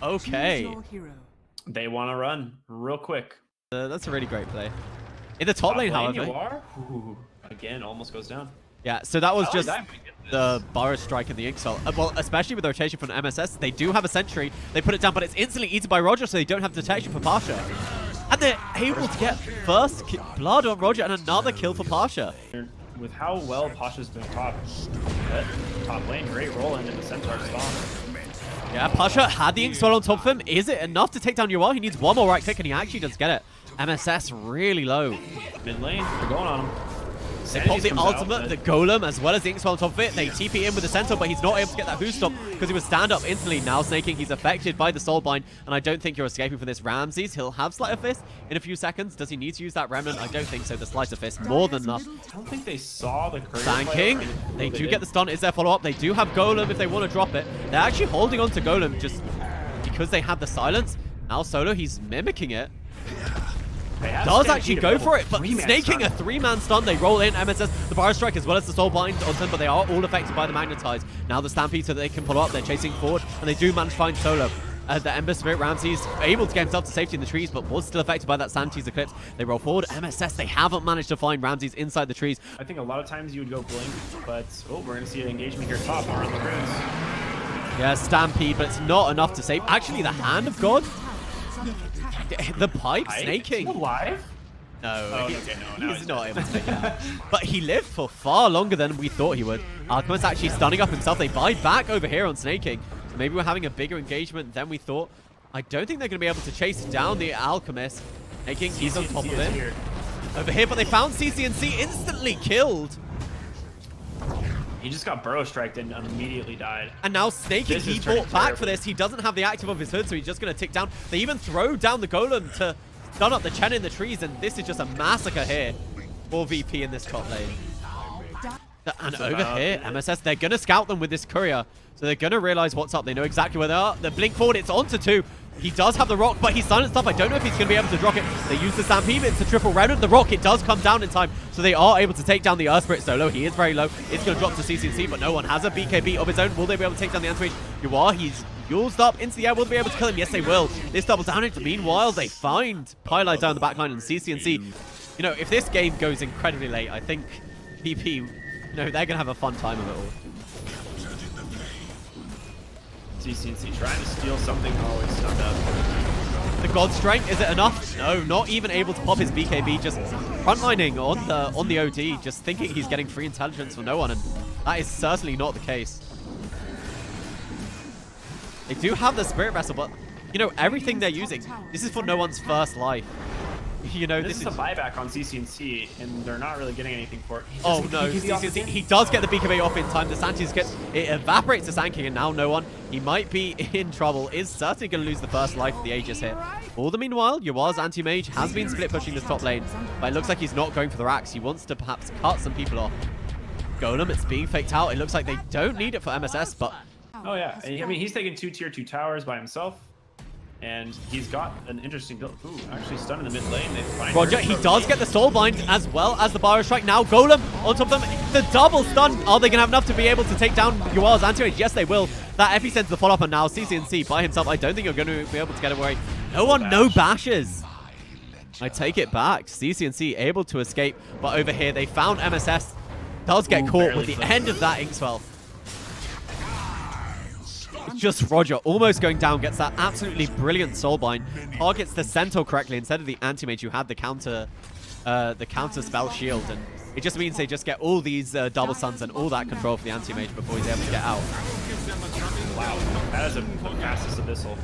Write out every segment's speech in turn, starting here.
Okay. They want to run real quick. That's a really great play. In the top lane, however. Again, almost goes down. Yeah, so that was Like just that. the Burrow strike and the Inkswell. Well, especially with the rotation from MSS, they do have a sentry. They put it down, but it's instantly eaten by Roger, so they don't have detection for Pasha. And they're able to get first blood on Roger and another kill for Pasha. With how well Pasha's been top lane, great roll into the Centaur spawn. Yeah, Pasha had the Inkswell on top of him. Is it enough to take down Yuar? He needs one more right click, and he actually does get it. MSS really low. Mid lane, they're going on him. They pop the ultimate, the golem, as well as the Inkswell on top of it. They TP in with the Centaur, but he's not able to get that boost stop because he was stand up instantly. Now Snaking, he's affected by the Soulbind, and I don't think you're escaping from this. Ramses, he'll have Sleight of Fist in a few seconds. Does he need to use that Remnant? I don't think so. The Sleight of Fist, more than enough. I don't think they saw the courier. Thanking. They do get the stun. Is there follow-up? They do have Golem if they want to drop it. They're actually holding on to Golem just because they had the silence. Now Solo, he's mimicking it. Does actually go for it, but Snaking a 3-man stun. They roll in MSS, the Burrow strike, as well as the Soulbind on them, but they are all affected by the Magnetize. Now the Stampede, so that they can pull up. They're chasing forward, and they do manage to find Solo. The Ember Spirit Ramses able to get himself to safety in the trees, but was still affected by that Sand Cheese Eclipse. They roll forward. MSS, they haven't managed to find Ramses inside the trees. I think a lot of times you would go Blink, but we're going to see an engagement here top around the runes. Yeah, Stampede, but it's not enough to save. Actually, the Hand of God. The pipe Snaking. Is he alive? No, no, he's not able to take it out. But he lived for far longer than we thought he would. Alchemist actually stunning up himself. They buy back over here on Snaking. So maybe we're having a bigger engagement than we thought. I don't think they're going to be able to chase down the Alchemist. Snaking, he's on top of him. Over here, but they found CCNC instantly killed. He just got Burrow striked and immediately died. And now Snaking, he fought back for this. He doesn't have the active of his hood, so he's just going to tick down. They even throw down the Golem to stun up the Chen in the trees, and this is just a massacre here for VP in this top lane. And over here, MSS, they're going to scout them with this courier. So they're going to realize what's up. They know exactly where they are. The blink forward, it's onto 2. He does have the rock, but he's silenced up. I don't know if he's going to be able to drop it. They use the Stampede. It's a triple remnant. The rock, it does come down in time. So they are able to take down the Earth Spirit Solo. He is very low. It's going to drop to CCNC, but no one has a BKB of his own. Will they be able to take down the Anti-Mage? Yuar, he's used up into the air. Will they be able to kill him? Yes, they will. This double damage. Meanwhile, they find Pylite down the backline, and CCNC, you know, if this game goes incredibly late, I think VP, you know, they're going to have a fun time of it all. CCNC trying to steal something, always stunned up. The God Strength, is it enough? No, not even able to pop his BKB, just frontlining on the OD, just thinking he's getting free intelligence for no one, and that is certainly not the case. They do have the Spirit Vessel, but, you know, everything they're using, this is for no one's first life. You know, this is a buyback on CCNC, and they're not really getting anything for it. Oh no, CCNC, he does get the BKB off in time. The Sanchez gets, it evaporates the Sand King, and now no one. He might be in trouble. Is certainly going to lose the first life of the Aegis here. All the meanwhile, Yuar's anti-mage has been split pushing this top lane, but it looks like he's not going for the racks. He wants to perhaps cut some people off. Golem, it's being faked out. It looks like they don't need it for MSS, but... Oh yeah, I mean, he's taking 2 tier 2 towers by himself. And he's got an interesting build. Ooh, actually stun in the mid lane. Roger, he does get the Soulbind as well as the Burrow Strike. Now Golem on top of them. The double stun. Are they going to have enough to be able to take down Yuar's anti-mage? Yes, they will. That Epicenter the follow-up, and now CCNC by himself. I don't think you're going to be able to get away. No one, no bashes. I take it back. CCNC able to escape, but over here they found MSS. Does get caught with the end of that Inkswell. Just Roger almost going down, gets that absolutely brilliant Soulbind, targets the Centaur correctly instead of the Anti-Mage who had the counter spell shield, and it just means they just get all these double stuns and all that control for the Anti-Mage before he's able to get out. Wow, that is the fastest Abyssal.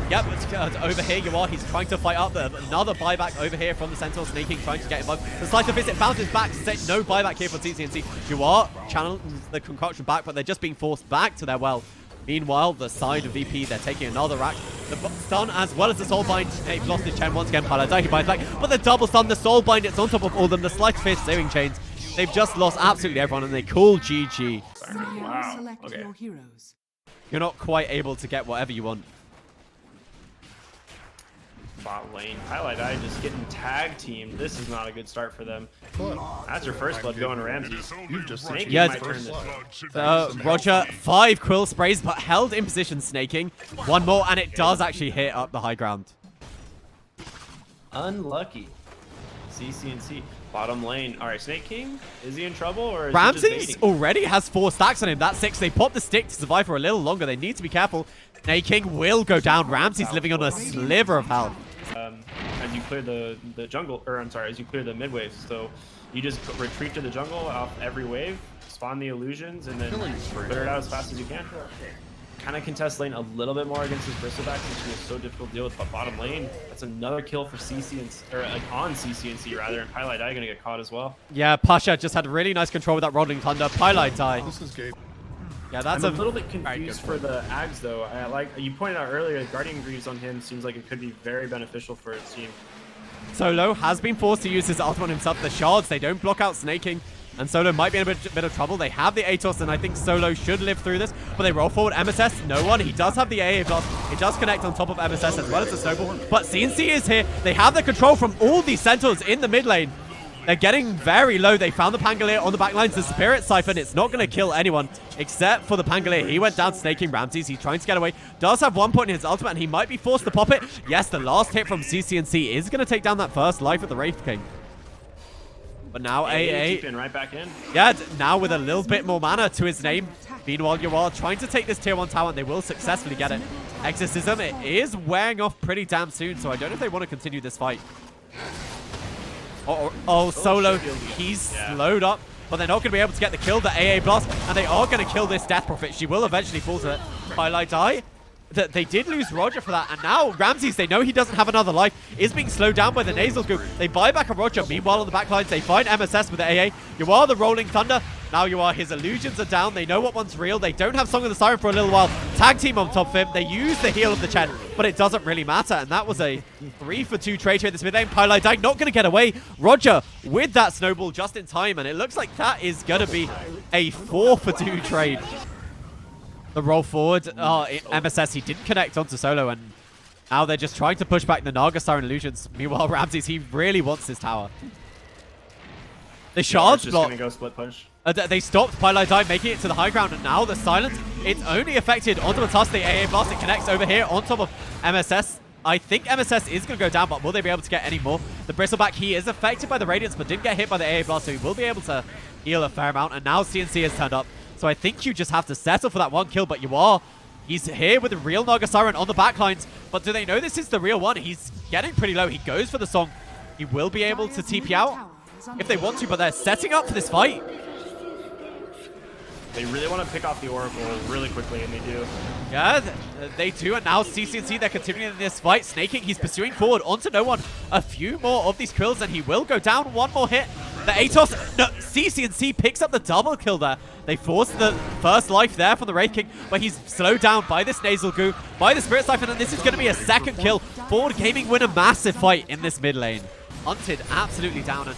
Yep, it's over here you are. He's trying to fight up. Another buyback over here from the Centaur, Snaking, trying to get him bugged. The Slice of Fist, it bounces back. No buyback here for CCNC. You are channeling the concoction back, but they're just being forced back to their well. Meanwhile, the side of VP, they're taking another rack. The stun as well as the Soulbind. They've lost his Chen once again. Paladai buys back, but the double stun, the Soulbind, it's on top of all of them. The Slice Fist, Searing Chains. They've just lost absolutely everyone, and they call GG. Wow. Okay. You're not quite able to get whatever you want. bot lane. Highlight Eye just getting tag teamed. This is not a good start for them. That's your first blood going to Ramses. You've just Snake Yeah, might turn this. Roger, 5 quill sprays, but held in position, snaking. One more, and it does actually hit up the high ground. Unlucky. CCNC. Bottom lane. All right, Snake King, is he in trouble or is he Ramses just baiting? already has 4 stacks on him. That's 6. They pop the stick to survive for a little longer. They need to be careful. Snake King will go down. Ramses living on a sliver of health. As you clear the jungle, or I'm sorry, as you clear the mid waves, so you just retreat to the jungle off every wave, spawn the illusions, and then clear it out as fast as you can. Kind of contest lane a little bit more against his bristleback since he was so difficult to deal with. But bottom lane, that's another kill for CCNC, or on CCNC rather, and Highlight Eye gonna get caught as well. Yeah, Pasha just had really nice control with that Rolling Thunder. Highlight Eye. This is Gabe. Yeah, that's I'm a little bit confused for the Ags though. I like you pointed out earlier, Guardian Greaves on him seems like it could be very beneficial for his team. Solo has been forced to use his ultimate on himself. The shards, they don't block out Snaking. And Solo might be in a bit of trouble. They have the Atos, and I think Solo should live through this. But they roll forward. MSS, no one. He does have the AA blast. It does connect on top of MSS as well as the Snowball. But CNC is here. They have the control from all these Centaurs in the mid lane. They're getting very low. They found the Pangolier on the back lines. The Spirit Siphon, it's not going to kill anyone except for the Pangolier. He went down snaking Ramses. He's trying to get away. Does have 1 point in his ultimate, and he might be forced to pop it. Yes, the last hit from CCNC is going to take down that first life of the Wraith King. But now AA, right back in. yeah, now with a little bit more mana to his name. Meanwhile, you are trying to take this tier 1 tower, and they will successfully get it. Exorcism, it is wearing off pretty damn soon, so I don't know if they want to continue this fight. Oh, Solo, he's slowed up, but they're not going to be able to get the kill, the AA blast, and they are going to kill this Death Prophet. She will eventually fall to it. Highlight Eye. They did lose Roger for that, and now Ramses, they know he doesn't have another life, is being slowed down by the Nasal Goop. They buy back a Roger. Meanwhile, on the backlines, they find MSS with the AA. You are the Rolling Thunder. Now you are. His illusions are down. They know what one's real. They don't have Song of the Siren for a little while. Tag team on top of him. They use the heal of the Chen, but it doesn't really matter, and that was a 3-for-2 trade here in this mid lane. Pylai Dyke not going to get away. Roger with that snowball just in time, and it looks like that is going to be a 4-for-2 trade. The roll forward, MSS, he didn't connect onto Solo, and now they're just trying to push back the Naga Siren illusions. Meanwhile, Ramses, he really wants this tower. The shards block. Just gonna go split push. They stopped Pylai Dime making it to the high ground, and now the silence, it's only affected onto the Tusk. The AA blast, it connects over here on top of MSS. I think MSS is going to go down, but will they be able to get any more? The Bristleback, he is affected by the Radiance, but didn't get hit by the AA blast, so he will be able to heal a fair amount, and now CNC has turned up. So I think you just have to settle for that 1 kill, but you are. He's here with the real Naga Siren on the backlines, but do they know this is the real one? He's getting pretty low. He goes for the song. He will be able to TP out if they want to, but they're setting up for this fight. They really want to pick off the Oracle really quickly, and they do. Yeah, they do, and now CCNC, they're continuing in this fight. Snaking, he's pursuing forward onto no one. A few more of these kills, and he will go down. 1 more hit. The Atos, no, CCNC picks up the double kill there. They forced the first life there from the Wraith King, but he's slowed down by this Nasal Goo, by the Spirit Siphon, and this is going to be a 2nd kill. Forward Gaming win a massive fight in this mid lane. Hunted absolutely down, and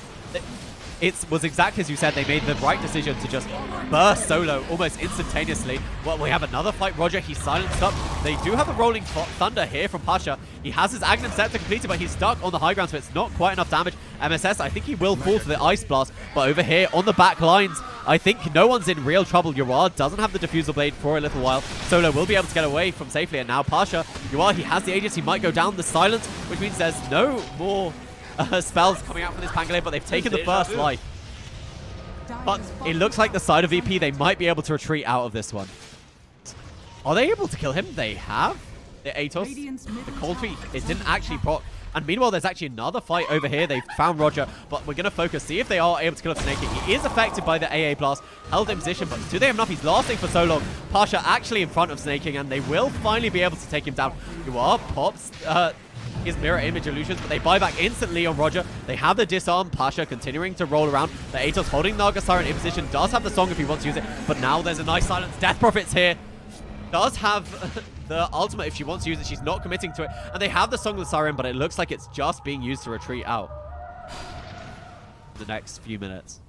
it was exactly as you said. They made the right decision to just burst Solo almost instantaneously. Well, we have another fight. Roger, he's silenced up. They do have a Rolling Thunder here from Pasha. He has his Aghanim Scepter completed, but he's stuck on the high ground, so it's not quite enough damage. MSS, I think he will fall to the Ice Blast, but over here on the back lines, I think no one's in real trouble. Yuar doesn't have the Diffusal Blade for a little while. Solo will be able to get away from safely, and now Pasha, Yuar, he has the Aegis. He might go down the silence, which means there's no more spells coming out from this Pangolier, but they've taken the first life. But it looks like the side of VP, they might be able to retreat out of this one. Are they able to kill him? They have. The Atos, the Cold Feet, it didn't actually proc. And meanwhile, there's actually another fight over here. They've found Roger, but we're going to focus, see if they are able to kill off Snaking. He is affected by the AA blast, held in position, but do they have enough? He's lasting for so long. Pasha actually in front of Snaking, and they will finally be able to take him down. Yuar pops his mirror image illusions, but they buy back instantly on Roger. They have the disarm. Pasha continuing to roll around. The Atos holding Naga Siren in position, does have the song if he wants to use it, but now there's a nice silence. Death Prophet's here. Does have the ultimate if she wants to use it. She's not committing to it. And they have the Song of the Siren, but it looks like it's just being used to retreat out the next few minutes.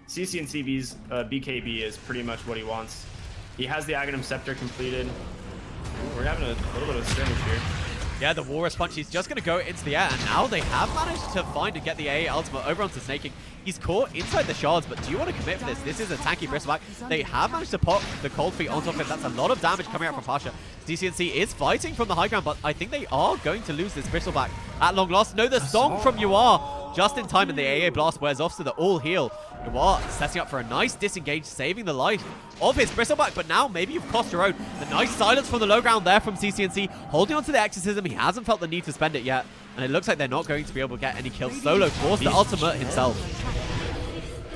CCNCB's BKB is pretty much what he wants. He has the Aghanim Scepter completed. We're having a little bit of skirmish here. Yeah, the Walrus Punch, he's just going to go into the air, and now they have managed to find and get the AA ultimate over onto Snaking. He's caught inside the shards, but do you want to commit for this? This is a tanky Bristleback. They have managed to pop the Cold Feet on top of it. That's a lot of damage coming out from Pasha. CCNC is fighting from the high ground, but I think they are going to lose this Bristleback at long last. No, the song from UR just in time, and the AA Blast wears off, so the all heal. UR setting up for a nice disengage, saving the life of his Bristleback, but now maybe you've cost your own. The nice silence from the low ground there from CCNC, holding on to the Exorcism. He hasn't felt the need to spend it yet, and it looks like they're not going to be able to get any kills. Solo forced the ultimate himself.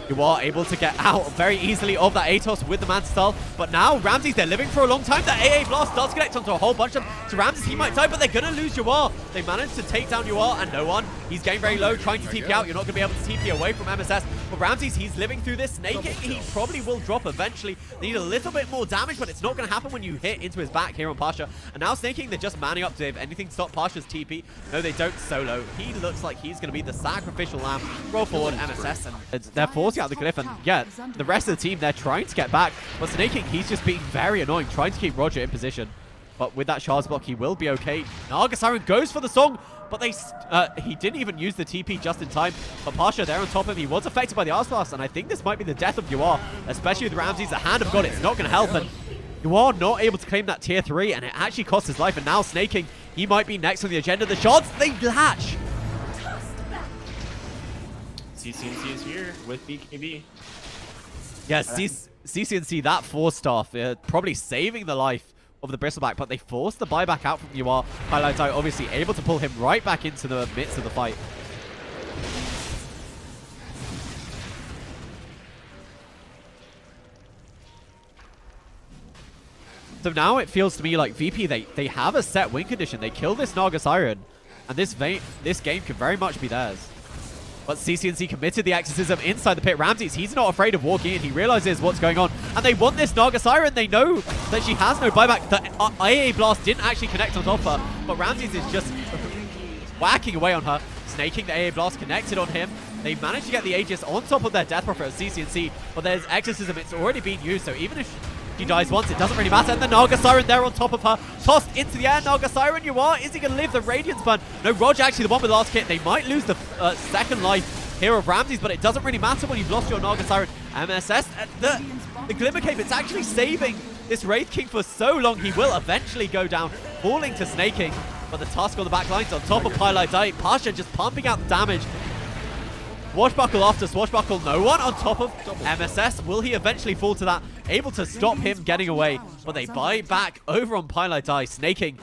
You are able to get out very easily of that Atos with the Manta Style, but now Ramses, they're living for a long time. The AA Blast does connect onto a whole bunch of them. So Ramses, he might die, but they're going to lose UR. They managed to take down UR, and no one. He's getting very low, trying to TP out. You're not going to be able to TP away from MSS. But Ramses, he's living through this. Snaking, he probably will drop eventually. They need a little bit more damage, but it's not going to happen when you hit into his back here on Pasha. And now Snaking, they're just manning up to if anything stop Pasha's TP. No, they don't. Solo. He looks like he's going to be the sacrificial lamb. Roll forward, MSS, and they're forcing out the Glyph, and yeah, the rest of the team, they're trying to get back, but Snaking, he's just being very annoying, trying to keep Roger in position. But with that Shards block, he will be okay. Naga Siren goes for the song, but he didn't even use the TP just in time. But Pasha there on top of him, he was affected by the Arse Blast, and I think this might be the death of UR, especially with Ramses. The Hand of God, it's not going to help, and UR not able to claim that tier 3, and it actually cost his life. And now Snaking, he might be next on the agenda. The Shards, they latch. CCNC is here with BKB. Yes, CCNC, that 4-star, probably saving the life of the Bristleback, but they forced the buyback out from UR. Highlights out, obviously able to pull him right back into the midst of the fight. So now it feels to me like VP, they have a set win condition. They kill this Naga Siren, and this game could very much be theirs. But CCNC committed the Exorcism inside the pit. Ramses, he's not afraid of walking in. He realizes what's going on. And they want this Naga Siren. They know that she has no buyback. The AA Blast didn't actually connect on top of her. But Ramses is just whacking away on her. Snaking, the AA Blast connected on him. They managed to get the Aegis on top of their Death Prophet of CCNC. But there's Exorcism. It's already been used. So even if she dies once, it doesn't really matter. And the Naga Siren there on top of her. Tossed into the air. Naga Siren, is he going to live the Radiance burn? No, Roger actually the one with the last kit. They might lose the second life here of Ramses, but it doesn't really matter when you've lost your Naga Siren. MSS, the Glimmer Cape, it's actually saving this Wraith King for so long. He will eventually go down, falling to Snaking. But the Tusk on the back lines on top of Pylite Die. Pasha just pumping out the damage. Swashbuckle after Swashbuckle, no one on top of MSS. Will he eventually fall to that? Able to stop him getting away, but they buy back over on Pylite Die. Snaking.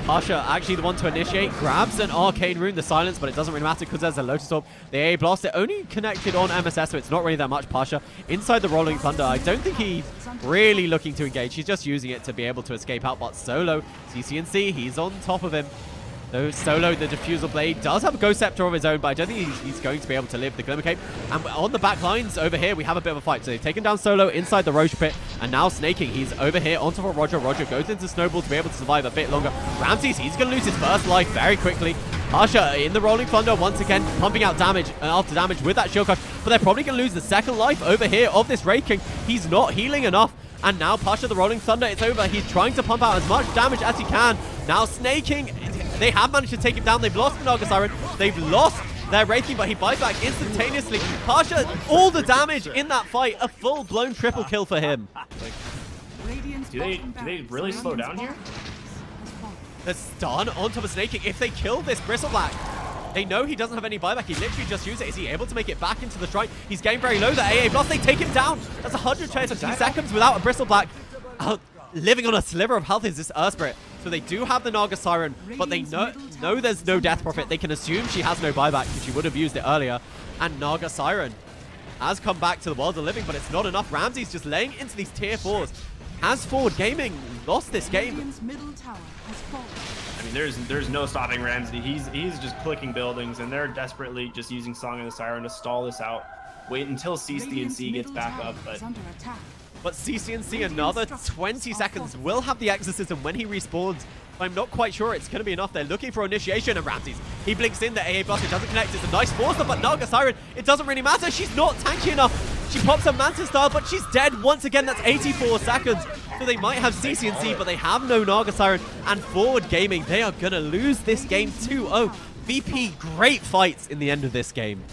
Pasha actually the one to initiate, grabs an Arcane Rune, the silence, but it doesn't really matter because there's a Lotus Orb. The AA Blast, it only connected on MSS, so it's not really that much. Pasha inside the Rolling Thunder. I don't think he's really looking to engage. He's just using it to be able to escape out, but Solo, CCNC, he's on top of him. So Solo, the Diffusal Blade, does have a Ghost Scepter of his own, but I don't think he's going to be able to live the Glimmer Cape. And on the back lines over here, we have a bit of a fight. So they've taken down Solo inside the Roche Pit, and now Snaking, he's over here on top of Roger. Roger goes into Snowball to be able to survive a bit longer. Ramses, he's going to lose his first life very quickly. Pasha in the Rolling Thunder once again, pumping out damage after damage with that Shield Crush, but they're probably going to lose the second life over here of this Wraith King. He's not healing enough. And now Pasha, the Rolling Thunder, it's over. He's trying to pump out as much damage as he can. Now Snaking, they have managed to take him down. They've lost the Naga Siren. They've lost their Wraith King, but he buys back instantaneously. Pasha, all the damage in that fight. A full-blown triple kill for him. Do they really slow down here? The stun on top of Snaking. If they kill this Bristleback, they know he doesn't have any buyback. He literally just used it. Is he able to make it back into the strike? He's getting very low. The AA Blast, they take him down. That's 120 seconds without a Bristleback. Living on a sliver of health is this Earth Spirit. So they do have the Naga Siren, but they know there's no Death Prophet. They can assume she has no buyback because she would have used it earlier. And Naga Siren has come back to the world of living, but it's not enough. Ramses just laying into these tier 4s. Has Forward Gaming lost this game? I mean, there's no stopping Ramsey. He's just clicking buildings, and they're desperately just using Song of the Siren to stall this out. Wait until CCNC gets back up, But CCNC, another 20 seconds, will have the Exorcism when he respawns. I'm not quite sure it's going to be enough. They're looking for initiation, and Ramses, he blinks in. The AA Blast, it doesn't connect. It's a nice force, but Naga Siren, it doesn't really matter. She's not tanky enough. She pops a Manta Style, but she's dead once again. That's 84 seconds. So they might have CC&C, but they have no Naga Siren. And Forward Gaming, they are going to lose this game 2-0. VP, great fights in the end of this game.